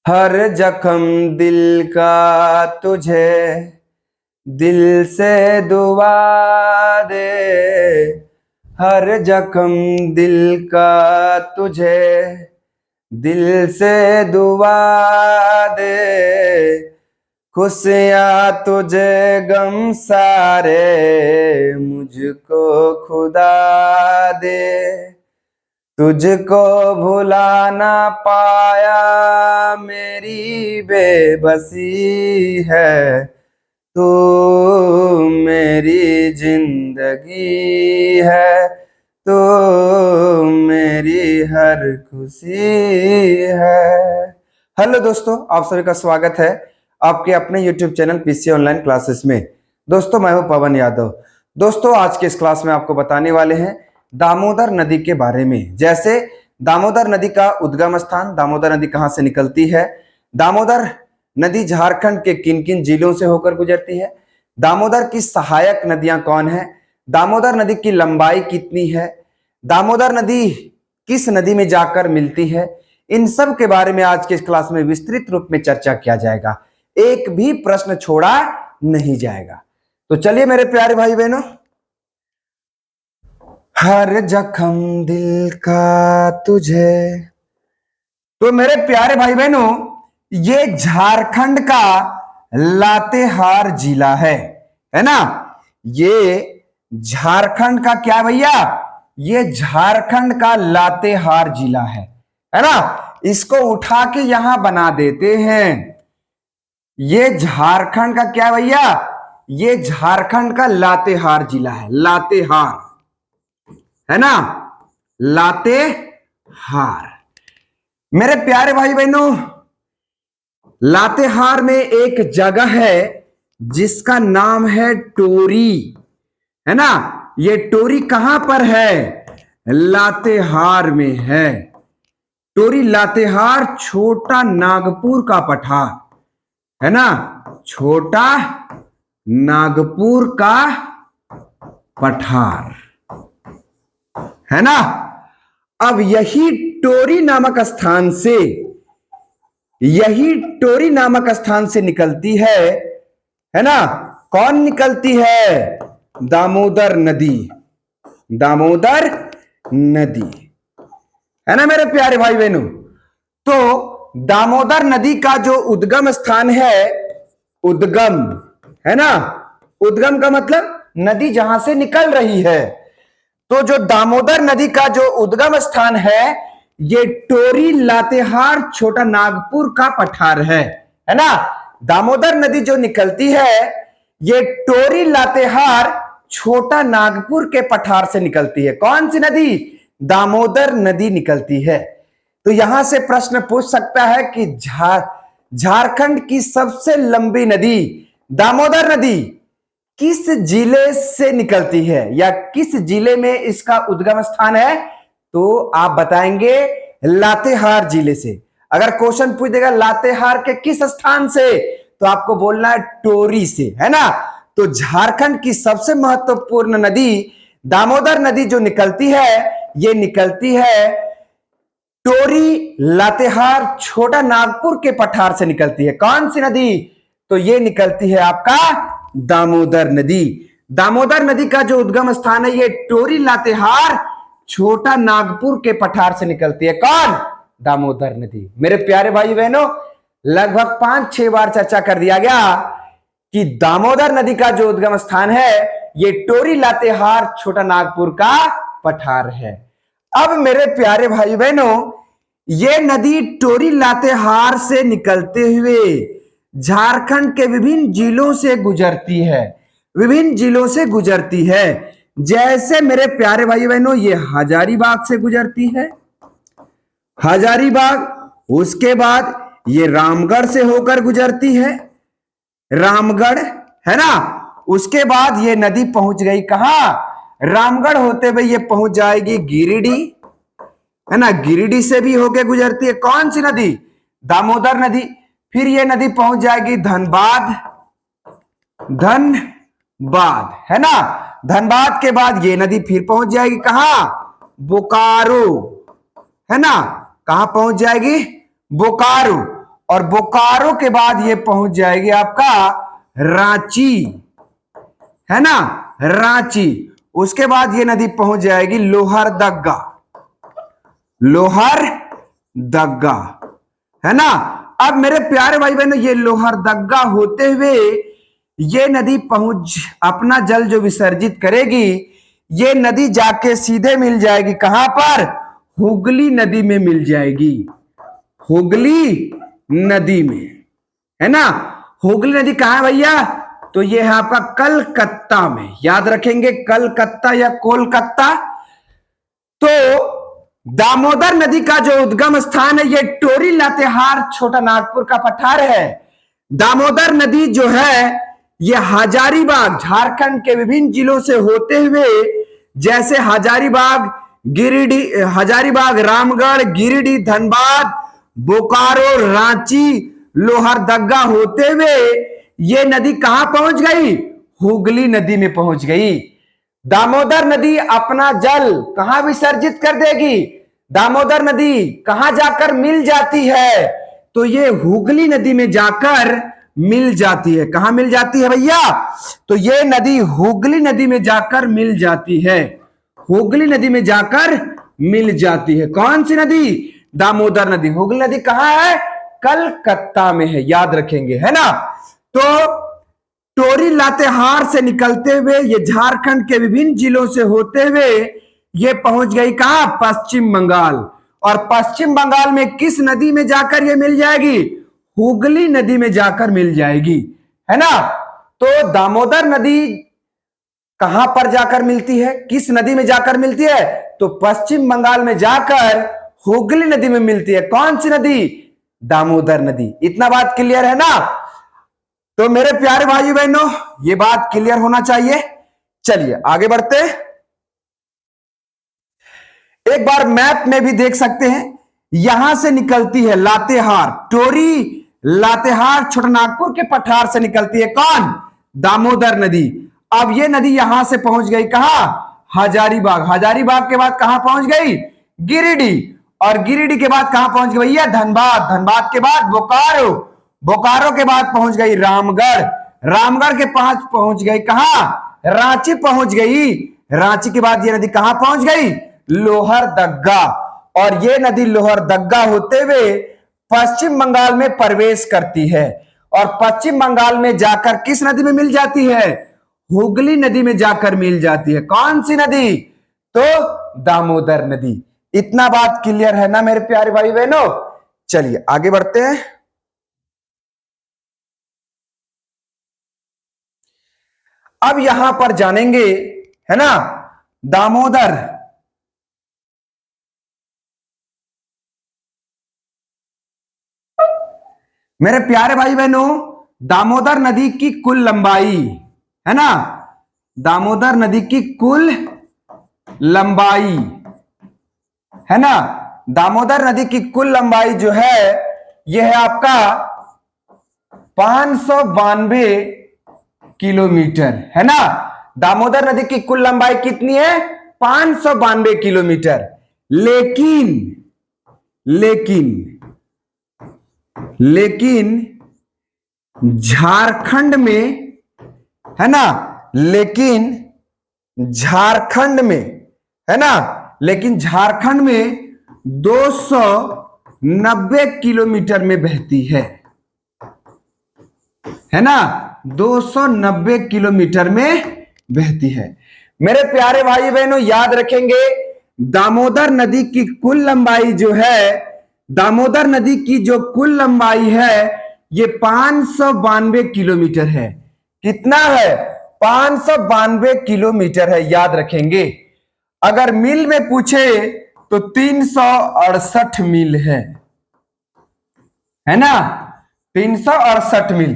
हर जख्म दिल का तुझे दिल से दुआ दे। हर जख्म दिल का तुझे दिल से दुआ दे। खुशियाँ तुझे गम सारे मुझको खुदा दे। तुझको भुला ना पाया मेरी बेबसी है। तू मेरी जिंदगी है, तू मेरी हर खुशी है। हेलो दोस्तों, आप सभी का स्वागत है आपके अपने YouTube channel PC online classes में। दोस्तों मैं हूं पवन यादव। दोस्तों आज के इस क्लास में आपको बताने वाले हैं दामोदर नदी के बारे में। जैसे दामोदर नदी का उद्गम स्थान, दामोदर नदी कहां से निकलती है, दामोदर नदी झारखंड के किन किन जिलों से होकर गुजरती है, दामोदर की सहायक नदियां कौन है, दामोदर नदी की लंबाई कितनी है, दामोदर नदी किस नदी में जाकर मिलती है, इन सब के बारे में आज के इस क्लास में विस्तृत रूप में चर्चा किया जाएगा। एक भी प्रश्न छोड़ा नहीं जाएगा। तो चलिए मेरे प्यारे भाई बहनों, हर जख्म दिल का तुझे। तो मेरे प्यारे भाई बहनों, ये झारखंड का लातेहार जिला है ना। ये झारखंड का क्या भैया, ये झारखंड का लातेहार जिला है ना। इसको उठा के यहां बना देते हैं। ये झारखंड का क्या भैया, ये झारखंड का लातेहार जिला है, लातेहार है ना, लातेहार। मेरे प्यारे भाई बहनों, लातेहार में एक जगह है जिसका नाम है टोरी, है ना। ये टोरी कहां पर है, लातेहार में है। टोरी लातेहार छोटा नागपुर का पठार है ना, छोटा नागपुर का पठार है ना। अब यही टोरी नामक स्थान से, यही टोरी नामक स्थान से निकलती है ना, कौन निकलती है, दामोदर नदी, दामोदर नदी है ना मेरे प्यारे भाई बहनों। तो दामोदर नदी का जो उद्गम स्थान है, उद्गम है ना, उद्गम का मतलब नदी जहां से निकल रही है। तो जो दामोदर नदी का जो उद्गम स्थान है, ये टोरी लातेहार छोटा नागपुर का पठार है ना। दामोदर नदी जो निकलती है, ये टोरी लातेहार छोटा नागपुर के पठार से निकलती है। कौन सी नदी, दामोदर नदी निकलती है। तो यहां से प्रश्न पूछ सकता है कि झारखंड की सबसे लंबी नदी दामोदर नदी किस जिले से निकलती है, या किस जिले में इसका उद्गम स्थान है। तो आप बताएंगे लातेहार जिले से। अगर क्वेश्चन पूछ देगा लातेहार के किस स्थान से, तो आपको बोलना है टोरी से, है ना। तो झारखंड की सबसे महत्वपूर्ण नदी दामोदर नदी जो निकलती है, ये निकलती है टोरी लातेहार छोटा नागपुर के पठार से निकलती है। कौन सी नदी, तो ये निकलती है आपका दामोदर नदी। दामोदर नदी का जो उद्गम स्थान है, ये टोरी लातेहार छोटा नागपुर के पठार से निकलती है। कौन, दामोदर नदी। मेरे प्यारे भाई बहनों, लगभग 5-6 बार चर्चा कर दिया गया कि दामोदर नदी का जो उद्गम स्थान है, ये टोरी लातेहार छोटा नागपुर का पठार है। अब मेरे प्यारे भाई बहनों, ये नदी टोरी लातेहार से निकलते हुए झारखंड के विभिन्न जिलों से गुजरती है, विभिन्न जिलों से गुजरती है। जैसे मेरे प्यारे भाई बहनों, ये हजारीबाग से गुजरती है, हजारीबाग, उसके बाद ये रामगढ़ से होकर गुजरती है, रामगढ़ है ना। उसके बाद ये नदी पहुंच गई कहां, रामगढ़ होते हुए ये पहुंच जाएगी गिरिडीह है ना, गिरिडीह से भी होके गुजरती है। कौन सी नदी, दामोदर नदी। फिर ये नदी पहुंच जाएगी धनबाद, धनबाद है ना। धनबाद के बाद ये नदी फिर पहुंच जाएगी कहां, बोकारो है ना। कहां पहुंच जाएगी, बोकारो। और बोकारो के बाद ये पहुंच जाएगी आपका रांची, है ना, रांची। उसके बाद ये नदी पहुंच जाएगी लोहरदगा, लोहरदगा, है ना। अब मेरे प्यारे भाई बहनों, ये लोहरदगा होते हुए ये नदी पहुंच अपना जल जो विसर्जित करेगी, ये नदी जाके सीधे मिल जाएगी कहां पर, हुगली नदी में मिल जाएगी, हुगली नदी में, है ना। हुगली नदी कहां है भैया, तो ये है आपका कलकत्ता में, याद रखेंगे, कलकत्ता या कोलकाता। तो दामोदर नदी का जो उद्गम स्थान है ये टोरी लातेहार छोटा नागपुर का पठार है। दामोदर नदी जो है ये हजारीबाग झारखंड के विभिन्न जिलों से होते हुए, जैसे हजारीबाग, गिरिडीह, हजारीबाग, रामगढ़, गिरिडीह, धनबाद, बोकारो, रांची, लोहरदगा होते हुए ये नदी कहां पहुंच गई, हुगली नदी में पहुंच गई। दामोदर नदी अपना जल कहां विसर्जित कर देगी, दामोदर नदी कहां जाकर मिल जाती है, तो ये हुगली नदी में जाकर मिल जाती है। कहां मिल जाती है भैया, तो ये नदी हुगली नदी में जाकर मिल जाती है, हुगली नदी में जाकर मिल जाती है। कौन सी नदी, दामोदर नदी। हुगली नदी कहां है, कलकत्ता में है, याद रखेंगे, है ना। तो टोरी लातेहार से निकलते हुए ये झारखंड के विभिन्न जिलों से होते हुए ये पहुंच गई कहां, पश्चिम बंगाल। और पश्चिम बंगाल में किस नदी में जाकर ये मिल जाएगी, हुगली नदी में जाकर मिल जाएगी, है ना। तो दामोदर नदी कहां पर जाकर मिलती है, किस नदी में जाकर मिलती है, तो पश्चिम बंगाल में जाकर हुगली नदी में मिलती है। कौन सी नदी, दामोदर नदी। इतना बात क्लियर है ना। तो मेरे प्यारे भाई बहनों, ये बात क्लियर होना चाहिए। चलिए आगे बढ़ते हैं। एक बार मैप में भी देख सकते हैं, यहां से निकलती है लातेहार, टोरी लातेहार छोटानागपुर के पठार से निकलती है कौन, दामोदर नदी। अब ये नदी यहां से पहुंच गई कहां, हजारीबाग, हजारीबाग के बाद कहां पहुंच गई, गिरिडीह, और गिरिडीह के बाद कहां पहुंच गई भैया, धनबाद, धनबाद के बाद बोकारो, बोकारो के बाद पहुंच गई रामगढ़, रामगढ़ के पास पहुंच गई कहां, रांची पहुंच गई, रांची के बाद ये नदी कहां पहुंच गई, लोहरदगा। और ये नदी लोहरदगा होते हुए पश्चिम बंगाल में प्रवेश करती है, और पश्चिम बंगाल में जाकर किस नदी में मिल जाती है, हुगली नदी में जाकर मिल जाती है। कौन सी नदी, तो दामोदर नदी। इतना बात क्लियर है ना मेरे प्यारे भाई बहनों। चलिए आगे बढ़ते हैं। अब यहां पर जानेंगे, है ना, दामोदर, मेरे प्यारे भाई बहनों, दामोदर नदी की कुल लंबाई, है ना, दामोदर नदी की कुल लंबाई, है ना, दामोदर नदी की कुल लंबाई जो है यह है आपका 592 किलोमीटर, है ना। दामोदर नदी की कुल लंबाई कितनी है, 592 किलोमीटर। लेकिन लेकिन लेकिन झारखंड में, है ना, लेकिन झारखंड में, है ना, लेकिन झारखंड में 290 किलोमीटर में बहती है ना, 290 किलोमीटर में बहती है। मेरे प्यारे भाई बहनों याद रखेंगे, दामोदर नदी की कुल लंबाई जो है, दामोदर नदी की जो कुल लंबाई है ये 592 किलोमीटर है। कितना है, 592 किलोमीटर है, याद रखेंगे। अगर मील में पूछे तो 368 मील है ना, 368 मील।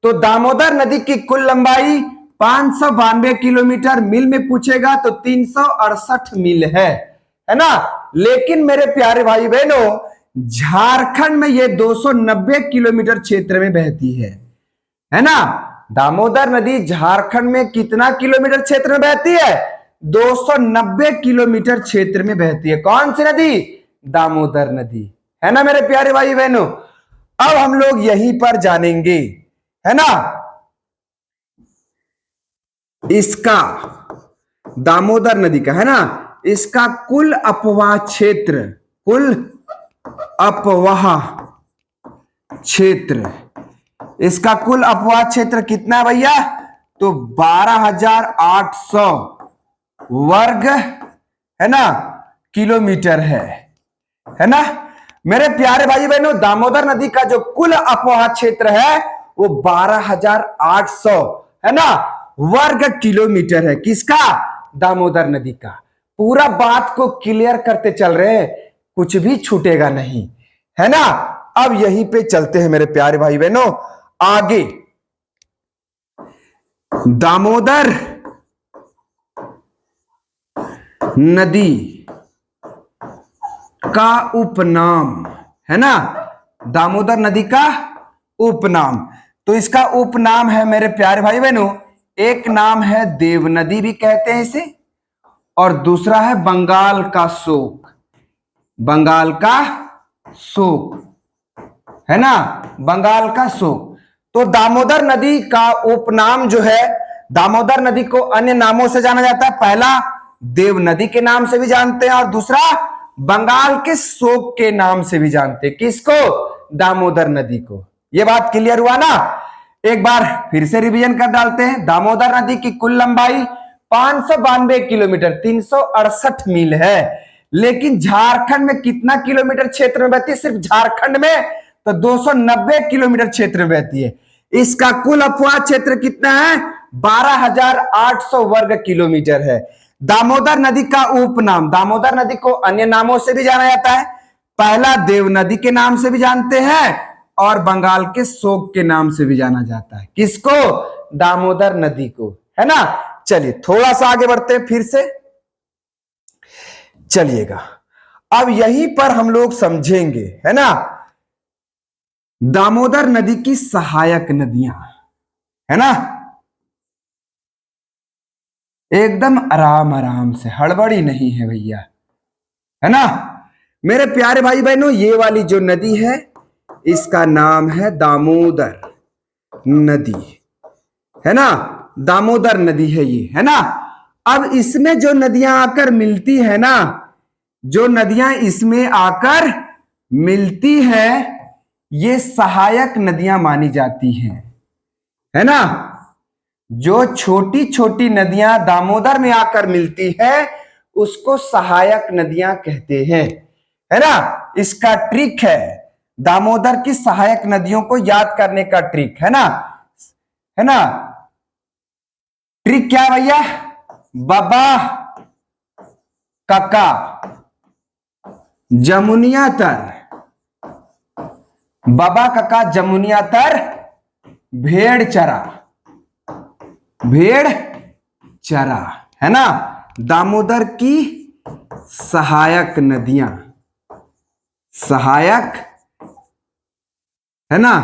तो दामोदर नदी की कुल लंबाई 592 किलोमीटर, मील में पूछेगा तो 368 मील है ना। लेकिन मेरे प्यारे भाई बहनों, झारखंड में ये 290 किलोमीटर क्षेत्र में बहती है ना। दामोदर नदी झारखंड में कितना किलोमीटर क्षेत्र में बहती है, 290 किलोमीटर क्षेत्र में बहती है। कौन सी नदी, दामोदर नदी, है ना मेरे प्यारे भाई बहनों। अब हम लोग यहीं पर जानेंगे, है ना, इसका दामोदर नदी का, है ना, इसका कुल अपवाह क्षेत्र, कुल अपवाह क्षेत्र, इसका कुल अपवाह क्षेत्र कितना है भैया? तो 12,800 वर्ग, है ना, किलोमीटर है ना। मेरे प्यारे भाई बहनों, दामोदर नदी का जो कुल अपवाह क्षेत्र है वो 12,800, है ना, वर्ग किलोमीटर है। किसका? दामोदर नदी का। पूरा बात को क्लियर करते चल रहे हैं, कुछ भी छूटेगा नहीं, है ना। अब यहीं पे चलते हैं मेरे प्यारे भाई बहनों आगे। दामोदर नदी का उपनाम, है ना, दामोदर नदी का उपनाम। तो इसका उपनाम है मेरे प्यारे भाई बहनों, एक नाम है देव नदी भी कहते हैं इसे, और दूसरा है बंगाल का शोक, बंगाल का शोक, है ना, बंगाल का शोक। तो दामोदर नदी का उपनाम जो है, दामोदर नदी को अन्य नामों से जाना जाता है। पहला देव नदी के नाम से भी जानते हैं, और दूसरा बंगाल के शोक के नाम से भी जानते हैं। किसको? दामोदर नदी को। यह बात क्लियर हुआ ना। एक बार फिर से रिवीजन कर डालते हैं। दामोदर नदी की कुल लंबाई 592 किलोमीटर 368 मील है, लेकिन झारखंड में कितना किलोमीटर क्षेत्र में बहती है? सिर्फ झारखंड में तो 290 किलोमीटर क्षेत्र में बहती है। इसका कुल अपवाह क्षेत्र कितना है? 12,800 वर्ग किलोमीटर है। दामोदर नदी का उपनाम, दामोदर नदी को अन्य नामों से भी जाना जाता है। पहला देव नदी के नाम से भी जानते हैं, और बंगाल के शोक के नाम से भी जाना जाता है। किसको? दामोदर नदी को, है ना। चलिए थोड़ा सा आगे बढ़ते हैं फिर से, चलिएगा। अब यहीं पर हम लोग समझेंगे, है ना, दामोदर नदी की सहायक नदियां, है ना, एकदम आराम आराम से, हड़बड़ी नहीं है भैया, है ना। मेरे प्यारे भाई बहनों, ये वाली जो नदी है इसका नाम है दामोदर नदी, है ना, दामोदर नदी है ये, है ना। अब इसमें जो नदियां आकर मिलती है ना, जो नदियां इसमें आकर मिलती है, ये सहायक नदियां मानी जाती हैं, है ना। जो छोटी छोटी नदियां दामोदर में आकर मिलती है उसको सहायक नदियां कहते हैं, है ना। इसका ट्रिक है, दामोदर की सहायक नदियों को याद करने का ट्रिक, है ना, है ना। ट्रिक क्या है भैया? बाबा काका जमुनिया तर, बाबा काका जमुनिया तर, भेड़ चरा, भेड़ चरा, है ना। दामोदर की सहायक नदियां, सहायक, है ना,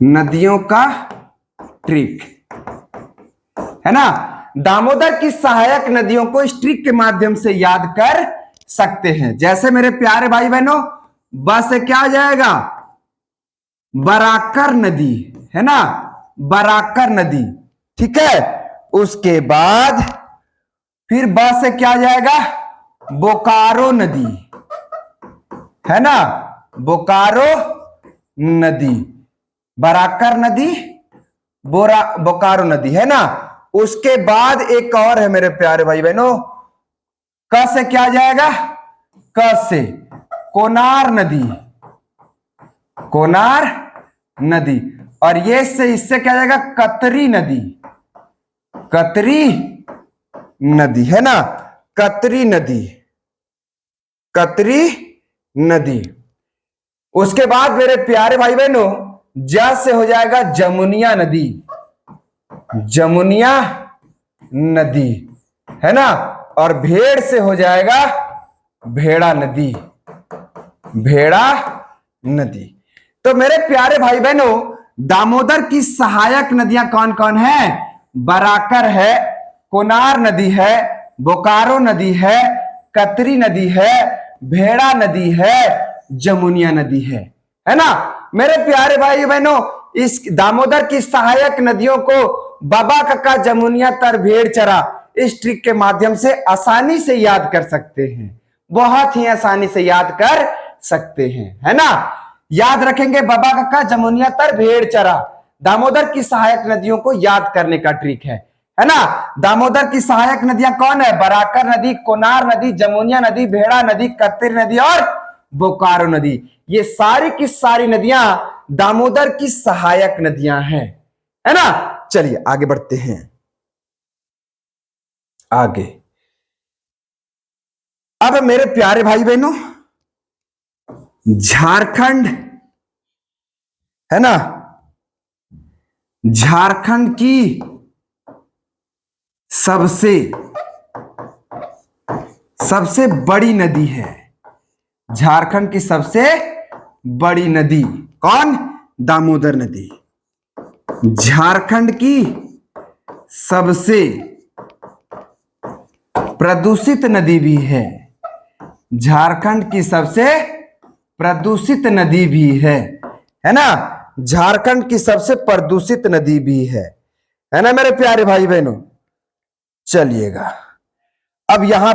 नदियों का ट्रिक, है ना। दामोदर की सहायक नदियों को इस ट्रिक के माध्यम से याद कर सकते हैं। जैसे मेरे प्यारे भाई बहनों, बस से क्या आ जाएगा? बराकर नदी, है ना, बराकर नदी, ठीक है। उसके बाद फिर बस से क्या आ जाएगा? बोकारो नदी, है ना, बोकारो नदी, बराकर नदी, बोकारो नदी, है ना। उसके बाद एक और है मेरे प्यारे भाई बहनों, क से क्या आ जाएगा? क से कोनार नदी, कोनार नदी, और ये से इससे क्या जाएगा? कतरी नदी, कतरी नदी, है ना, कतरी नदी, कतरी नदी। उसके बाद मेरे प्यारे भाई बहनों, ज से हो जाएगा जमुनिया नदी, जमुनिया नदी, है ना, और भेड़ से हो जाएगा भेड़ा नदी, भेड़ा नदी। तो मेरे प्यारे भाई बहनों, दामोदर की सहायक नदियां कौन कौन है? बराकर है, कोनार नदी है, बोकारो नदी है, कतरी नदी है, भेड़ा नदी है, जमुनिया नदी है ना। मेरे प्यारे भाई बहनों, इस दामोदर की सहायक नदियों को बाबा कक्का जमुनिया तर भेड़ चरा इस ट्रिक के माध्यम से आसानी से याद कर सकते हैं, बहुत ही आसानी से याद कर सकते हैं, है ना। याद रखेंगे बाबा कक्का जमुनिया तर भेड़ चरा, दामोदर की सहायक नदियों को याद करने का ट्रिक है ना। दामोदर की सहायक नदियां कौन है? बराकर नदी, कोनार नदी, जमुनिया नदी, भेड़ा नदी, कत्तिर नदी और बोकारो नदी। ये सारी की सारी नदियां दामोदर की सहायक नदियां हैं, है ना। चलिए आगे बढ़ते हैं। आगे अब मेरे प्यारे भाई बहनों, झारखंड है ना, झारखंड की सबसे बड़ी नदी है। झारखंड की सबसे बड़ी नदी कौन? दामोदर नदी। झारखंड की सबसे प्रदूषित नदी भी है। झारखंड की सबसे प्रदूषित नदी भी है ना। झारखंड की सबसे प्रदूषित नदी भी है ना मेरे प्यारे भाई बहनों। चलिएगा अब यहां